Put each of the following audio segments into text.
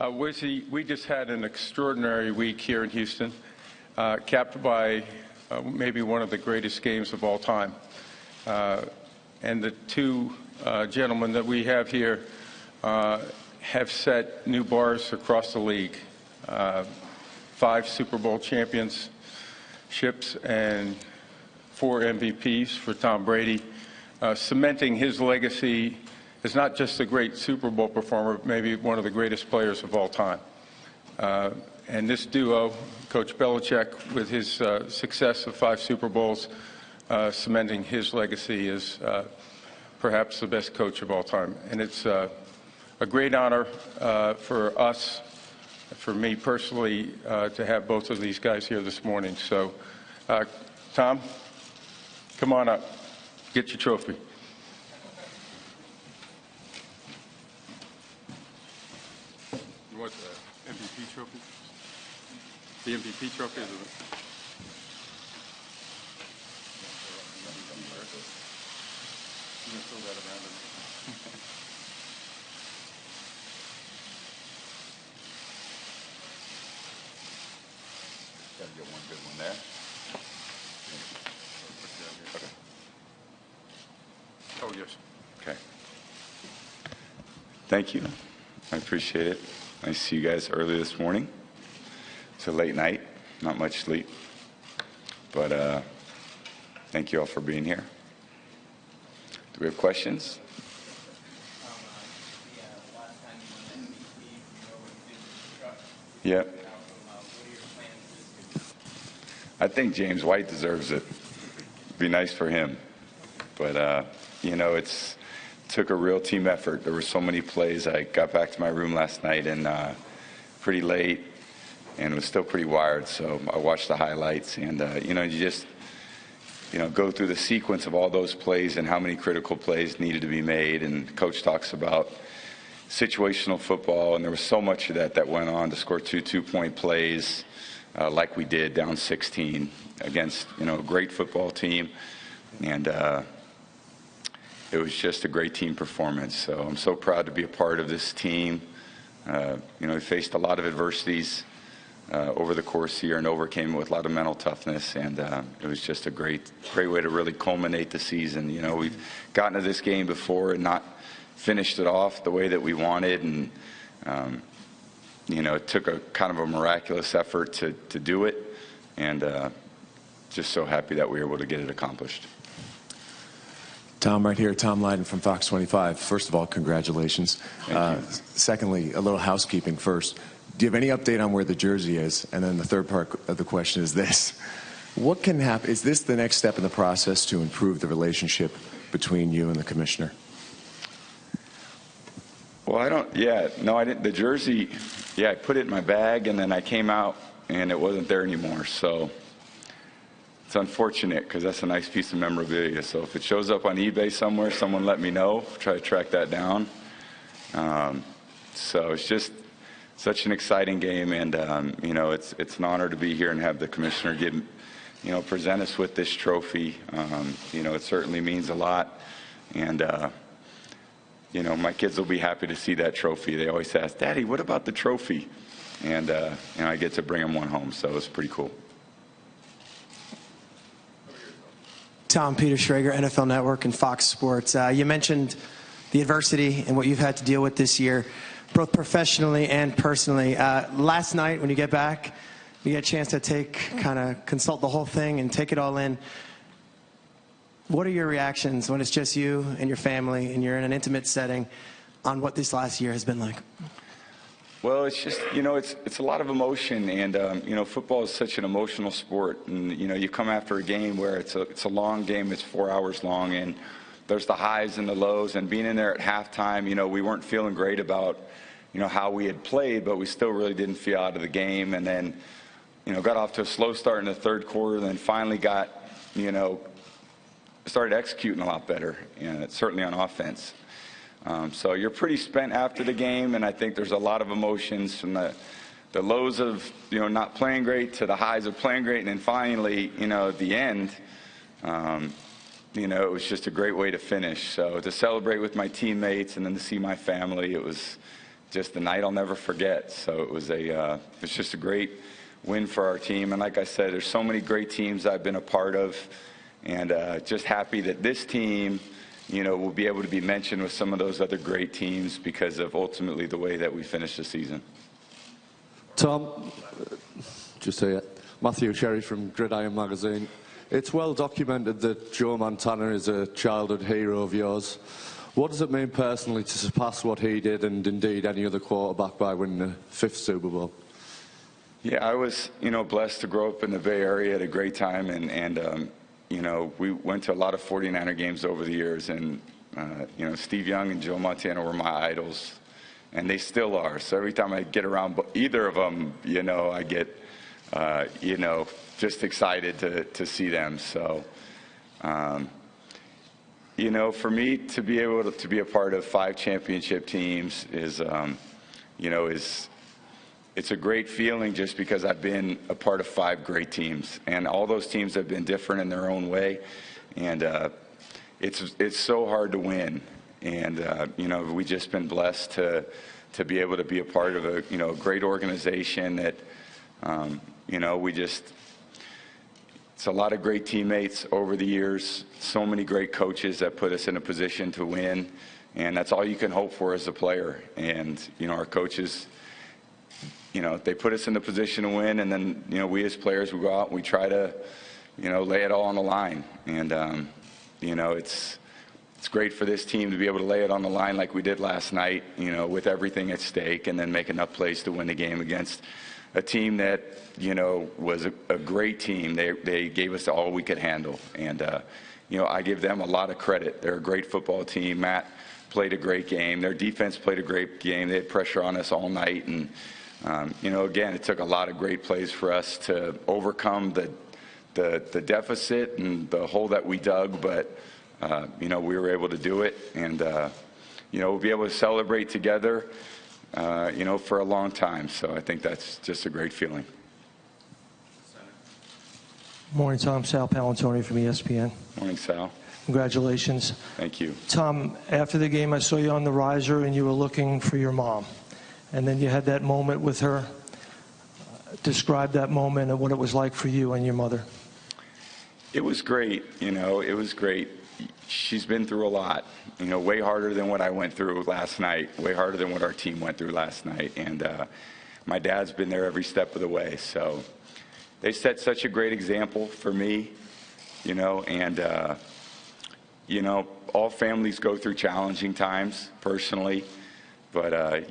Wizzy, we just had an extraordinary week here in Houston, capped by maybe one of the greatest games of all time. And the two gentlemen that we have here have set new bars across the league. 5 Super Bowl championships and 4 MVPs for Tom Brady, cementing his legacy as not just a great Super Bowl performer, but maybe one of the greatest players of all time. And this duo, Coach Belichick, with his success of 5 Super Bowls, cementing his legacy as perhaps the best coach of all time. And it's a great honor for us, for me personally, to have both of these guys here this morning. So, Tom, come on up. Get your trophy. You want the MVP trophy? The MVP trophy? Is it? You can throw that around him. Gotta get one good one there. Okay. Oh, yes. Okay. Thank you. I appreciate it. Nice to see you guys early this morning. It's a late night, not much sleep. But thank you all for being here. Do we have questions? Yeah. I think James White deserves it. It'd be nice for him. But, you know, it took a real team effort. There were so many plays. I got back to my room last night and pretty late and was still pretty wired. So I watched the highlights and, you know, you just, you know, go through the sequence of all those plays and how many critical plays needed to be made. And Coach talks about situational football, and there was so much of that went on to score 2 two-point plays like we did, down 16 against, you know, a great football team. And it was just a great team performance. So I'm so proud to be a part of this team. You know, we faced a lot of adversities over the course of the year and overcame with a lot of mental toughness. And it was just a great way to really culminate the season. You know, we've gotten to this game before and not finished it off the way that we wanted. And, you know, it took a kind of a miraculous effort to do it. And just so happy that we were able to get it accomplished. Tom, right here, Tom Lydon from Fox 25. First of all, congratulations. Thank you. Secondly, a little housekeeping first. Do you have any update on where the jersey is? And then the third part of the question is this. What can happen? Is this the next step in the process to improve the relationship between you and the commissioner? Well, I didn't. The jersey, I put it in my bag and then I came out and it wasn't there anymore. So it's unfortunate because that's a nice piece of memorabilia. So if it shows up on eBay somewhere, someone let me know. Try to track that down. So it's just such an exciting game, and you know, it's an honor to be here and have the commissioner present us with this trophy. You know, it certainly means a lot, and you know, my kids will be happy to see that trophy. They always ask, "Daddy, what about the trophy?" And you know, I get to bring them one home, so it's pretty cool. Tom, Peter Schrager, NFL Network and Fox Sports. You mentioned the adversity and what you've had to deal with this year, both professionally and personally. Last night, when you get back, you get a chance to consult the whole thing and take it all in. What are your reactions when it's just you and your family and you're in an intimate setting on what this last year has been like? Well, it's just, you know, it's a lot of emotion, and you know, football is such an emotional sport, and you know, you come after a game where it's a long game, it's 4 hours long, and there's the highs and the lows, and being in there at halftime, you know, we weren't feeling great about, you know, how we had played, but we still really didn't feel out of the game, and then, you know, got off to a slow start in the third quarter, and then finally got, you know, started executing a lot better, and certainly on offense. So you're pretty spent after the game, and I think there's a lot of emotions from the lows of, you know, not playing great to the highs of playing great, and then finally, you know, at the end, you know, it was just a great way to finish. So to celebrate with my teammates and then to see my family, it was just a night I'll never forget. So it's just a great win for our team. And like I said, there's so many great teams I've been a part of, and just happy that this team, will be able to be mentioned with some of those other great teams because of ultimately the way that we finished the season. Tom, just here. Matthew Sherry from Gridiron Magazine. It's well documented that Joe Montana is a childhood hero of yours. What does it mean personally to surpass what he did and indeed any other quarterback by winning the 5th Super Bowl? Yeah, I was, blessed to grow up in the Bay Area at a great time, and we went to a lot of 49er games over the years, and, Steve Young and Joe Montana were my idols, and they still are. So every time I get around either of them, I get, just excited to see them. So, for me to be able to be a part of 5 championship teams is, it's a great feeling just because I've been a part of 5 great teams, and all those teams have been different in their own way, and it's so hard to win, and we just been blessed to be able to be a part of a great organization that it's a lot of great teammates over the years, so many great coaches that put us in a position to win, and that's all you can hope for as a player. And our coaches, they put us in the position to win, and then we as players, we go out and we try to lay it all on the line. And it's great for this team to be able to lay it on the line like we did last night, with everything at stake, and then make enough plays to win the game against a team that was a great team. They gave us all we could handle, and I give them a lot of credit. They're a great football team. Matt played a great game. Their defense played a great game. They had pressure on us all night, and again, it took a lot of great plays for us to overcome the deficit and the hole that we dug, but we were able to do it, and we'll be able to celebrate together for a long time. So I think that's just a great feeling. Morning, Tom. Sal Palantoni from ESPN. Morning, Sal. Congratulations. Thank you. Tom, after the game, I saw you on the riser and you were looking for your mom. And then you had that moment with her. Describe that moment and what it was like for you and your mother. It was great. It was great. She's been through a lot, way harder than what I went through last night, way harder than what our team went through last night. And my dad's been there every step of the way. So they set such a great example for me, and, all families go through challenging times personally, but,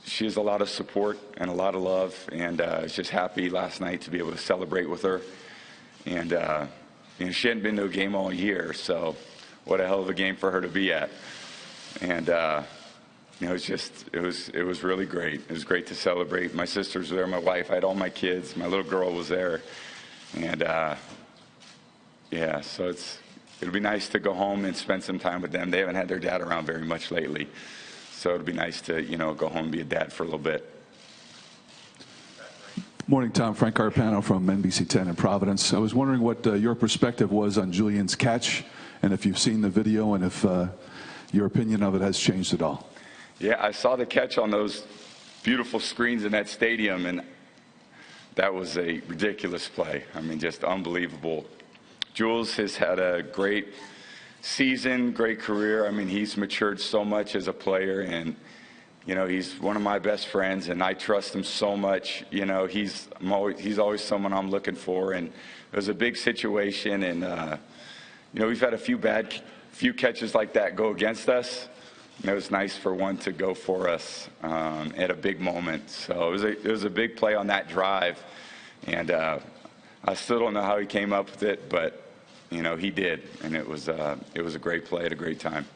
she has a lot of support and a lot of love, and I was just happy last night to be able to celebrate with her. And, she hadn't been to a game all year, so what a hell of a game for her to be at. And, it was really great. It was great to celebrate. My sisters were there, my wife, I had all my kids, my little girl was there. And, so it'll be nice to go home and spend some time with them. They haven't had their dad around very much lately. So it'll be nice to, go home and be a dad for a little bit. Morning, Tom. Frank Carpano from NBC 10 in Providence. I was wondering what your perspective was on Julian's catch, and if you've seen the video, and if your opinion of it has changed at all. Yeah, I saw the catch on those beautiful screens in that stadium, and that was a ridiculous play. I mean, just unbelievable. Jules has had a great season, great career. I mean, he's matured so much as a player, and he's one of my best friends, and I trust him so much. He's always someone I'm looking for, and it was a big situation, and we've had a few catches like that go against us, and it was nice for one to go for us at a big moment. So it was a big play on that drive, and I still don't know how he came up with it, but he did, and it was a great play at a great time.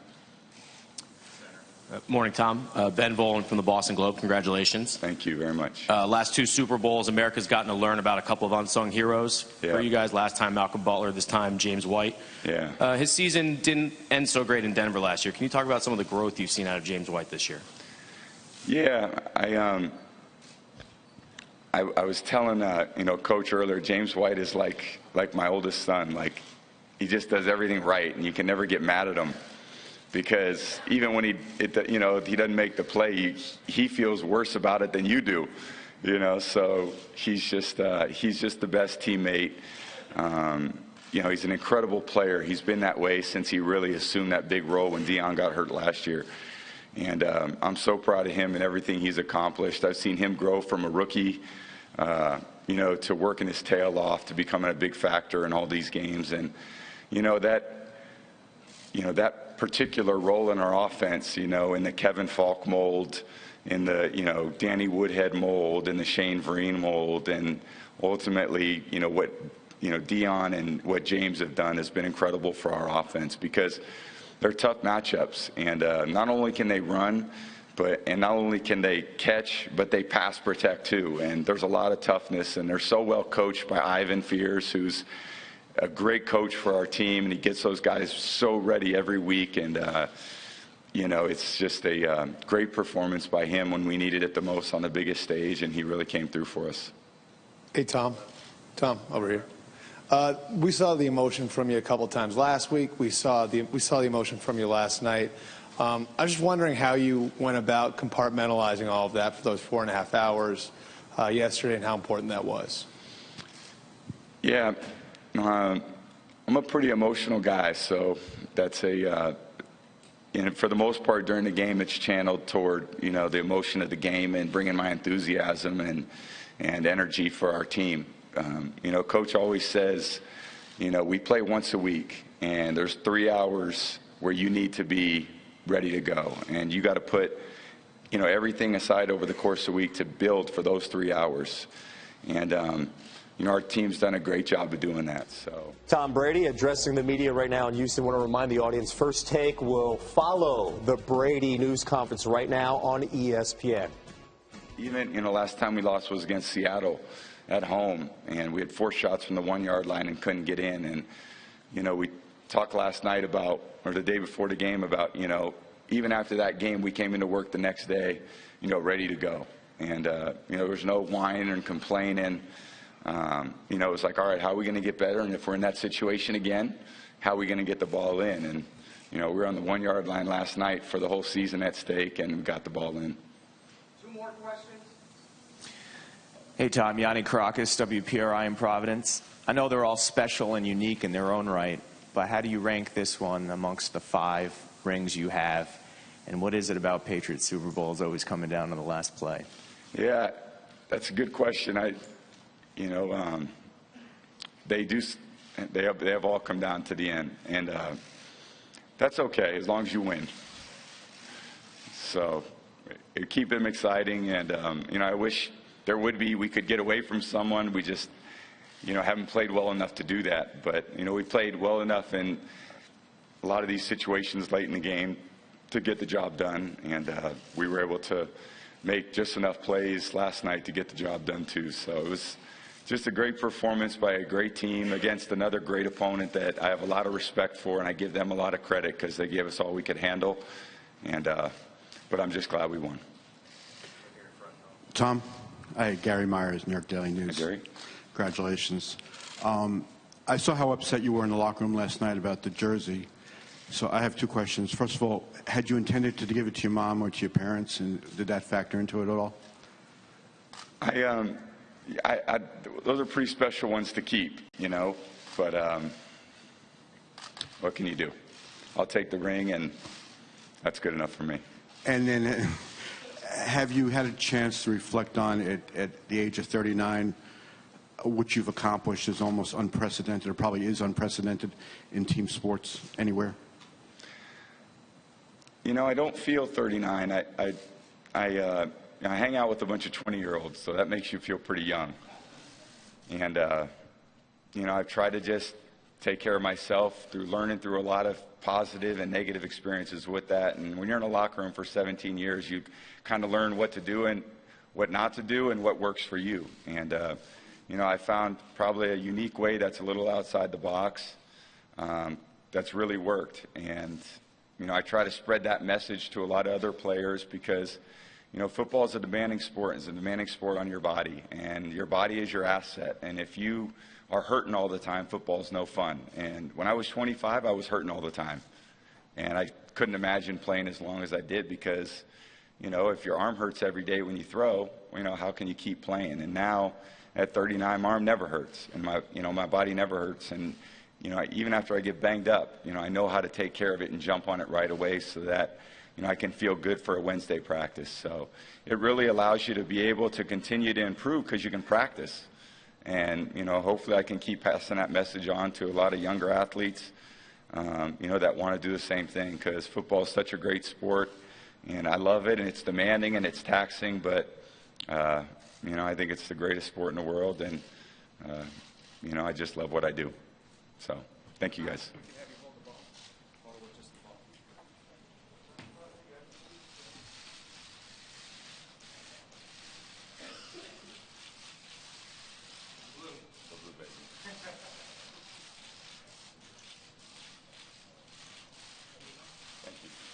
Morning, Tom. Ben Volen from the Boston Globe. Congratulations. Thank you very much. Last 2 Super Bowls, America's gotten to learn about a couple of unsung heroes. For you guys, last time Malcolm Butler, this time James White. Yeah. His season didn't end so great in Denver last year. Can you talk about some of the growth you've seen out of James White this year? Yeah, I was telling Coach earlier, James White is like my oldest son. Like, he just does everything right, and you can never get mad at him. because even when he doesn't make the play, he feels worse about it than you do. So he's just the best teammate. He's an incredible player. He's been that way since he really assumed that big role when Deion got hurt last year. And I'm so proud of him and everything he's accomplished. I've seen him grow from a rookie, to working his tail off to becoming a big factor in all these games. And, that particular role in our offense, in the Kevin Falk mold, in the, Danny Woodhead mold, in the Shane Vereen mold, and ultimately, what, Deion and what James have done has been incredible for our offense, because they're tough matchups. And not only can they run, and not only can they catch, but they pass protect too. And there's a lot of toughness, and they're so well coached by Ivan Fears, who's a great coach for our team, and he gets those guys so ready every week. And it's just a great performance by him when we needed it the most on the biggest stage, and he really came through for us. Hey, Tom. Tom, over here. We saw the emotion from you a couple times last week. We saw the emotion from you last night. I was just wondering how you went about compartmentalizing all of that for those 4.5 hours yesterday, and how important that was. Yeah, I'm a pretty emotional guy, so that's for the most part during the game, it's channeled toward the emotion of the game and bringing my enthusiasm and energy for our team. Coach always says, we play once a week, and there's 3 hours where you need to be ready to go. And you got to put, everything aside over the course of the week to build for those 3 hours. And, our team's done a great job of doing that. So, Tom Brady addressing the media right now in Houston. I want to remind the audience, First Take will follow the Brady news conference right now on ESPN. Even, last time we lost was against Seattle at home, and we had 4 shots from the 1-yard line and couldn't get in. And, we talked last night about, or the day before the game about, even after that game, we came into work the next day, ready to go. And, there was no whining and complaining. It was like, all right, how are we going to get better? And if we're in that situation again, how are we going to get the ball in? And, we were on the 1-yard line last night for the whole season at stake, and we got the ball in. 2 more questions. Hey, Tom. Yanni Caracas, WPRI in Providence. I know they're all special and unique in their own right, but how do you rank this one amongst the 5 rings you have? And what is it about Patriots Super Bowls always coming down to the last play? Yeah, that's a good question. They have all come down to the end, and that's okay as long as you win. So keep them exciting, and I wish we could get away from someone. We just haven't played well enough to do that. But we played well enough in a lot of these situations late in the game to get the job done, and we were able to make just enough plays last night to get the job done too. So it was just a great performance by a great team against another great opponent that I have a lot of respect for, and I give them a lot of credit because they gave us all we could handle. And but I'm just glad we won. Tom, hi, Gary Myers, New York Daily News. Hi, Gary. Congratulations. I saw how upset you were in the locker room last night about the jersey. So I have 2 questions. First of all, had you intended to give it to your mom or to your parents, and did that factor into it at all? Those are pretty special ones to keep, but what can you do? I'll take the ring, and that's good enough for me. And then have you had a chance to reflect on it at the age of 39, what you've accomplished is almost unprecedented, or probably is unprecedented in team sports anywhere? I don't feel 39. I hang out with a bunch of 20-year-olds, so that makes you feel pretty young. And, I've tried to just take care of myself through learning through a lot of positive and negative experiences with that. And when you're in a locker room for 17 years, you kind of learn what to do and what not to do and what works for you. And, I found probably a unique way that's a little outside the box that's really worked. And, I try to spread that message to a lot of other players because, football is a demanding sport. It's a demanding sport on your body, and your body is your asset. And if you are hurting all the time, football is no fun. And when I was 25, I was hurting all the time. And I couldn't imagine playing as long as I did because, you know, if your arm hurts every day when you throw, you know, how can you keep playing? And now at 39, my arm never hurts, and my body never hurts. And, you know, even after I get banged up, you know, I know how to take care of it and jump on it right away so that, you know, I can feel good for a Wednesday practice. So it really allows you to be able to continue to improve because you can practice. And, you know, hopefully I can keep passing that message on to a lot of younger athletes, you know, that want to do the same thing because football is such a great sport. And I love it, and it's demanding and it's taxing, but, you know, I think it's the greatest sport in the world, and, you know, I just love what I do. So, thank you guys.